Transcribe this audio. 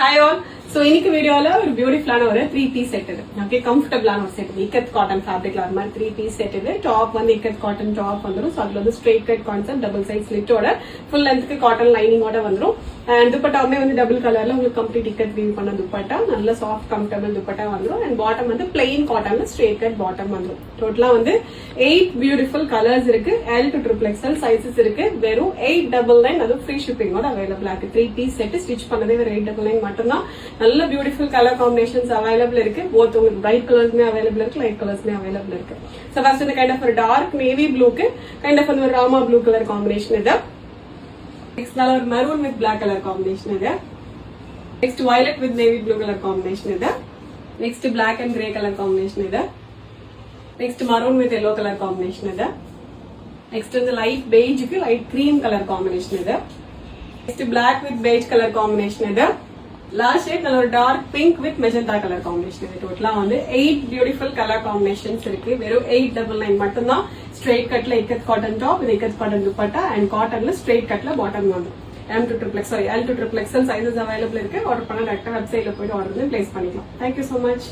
Hi all. So இன்னைக்கு வீடியோல ஒரு பியூட்டிஃபுல்லான ஒரு 3-piece செட் இது. ஓகே, கம்ஃபர்ட்டபிளான ஒரு செட். இக்கத் காட்டன் ஃபேப்ரிக்ல வர மாதிரி 3-piece செட் இது. டாப் வந்து இக்கத் காட்டன் டாப் வந்துரும். சோ அதுல வந்து straight cut concept double side ஸ்லிட்டோட ஃபுல் லென்த்க்கு காட்டன் லைனிங்கோட வந்துரும். அண்ட் துப்பட்டாவுமே வந்து டபுள் கலர்ல உங்களுக்கு கம்ப்ளீட் இக்கத் வீவ் பண்ண துப்பட்டா, நல்ல சாஃப்ட் கம்ஃபர்டபிள் துப்பட்டா வந்துரும். அண்ட் பாட்டம் வந்து பிளெயின் காட்டன்ல ஸ்ட்ரெயிட் கட் பாட்டம் வந்துரும். டோட்டலா வந்து 8 பியூட்டிஃபுல் கலர்ஸ் இருக்கு. L to XXL சைஸஸ் இருக்கு. வெறும் 899 அது ஃப்ரீ ஷிப்பிங்கோட அவைலபிளா இருக்கு. 3-piece செட் ஸ்டிச் பண்ணதே வெறும் 899 மட்டும்தான். நல்ல பியூட்டிஃபுல் கலர் காம்பினேஷன்ஸ் அவைலபிள் இருக்கு. போத் உங்களுக்கு பிரைட் கலர்ஸ்மே அவைலபிள் இருக்கு, லைட் கலர்ஸ்மே அவைலபிள் இருக்கு. சோ ஃபர்ஸ்ட் இந்த கைண்ட் ஆஃப் ஒரு டார்க் நேவி ப்ளூக்கு கைண்ட் ஆஃப் ஒரு ராமா ப்ளூ கலர் காம்பினேஷன் இது. நெக்ஸ்ட் ஒரு maroon with black colour combination இது. Next violet with navy blue colour combination இது. Next black and grey colour combination இது. Next maroon with yellow colour combination இது. Next வந்து light பெய்ஜுக்கு light cream colour combination இது. Next black with beige colour combination இது. Last shade ஒரு dark pink with magenta colour combination இது. டோட்டலா வந்து 8 beautiful colour combinations இருக்கு. வெறும் 899 மட்டும்தான். ஸ்ட்ரெயிட் கட்ல இக்கத் காட்டன் டாப், இது இக்கத் காட்டன் துப்பட்டா அண்ட் காட்டன்ல ஸ்ட்ரெயிட் கட்ல பாட்டம் வந்து L to XXL sizes available இருக்கு. ஆர்டர் பண்ண டேரக்டா வெப்சைட்ல போயிட்டு ஆர்டர் பிளேஸ் பண்ணிக்கலாம். Thank you so much.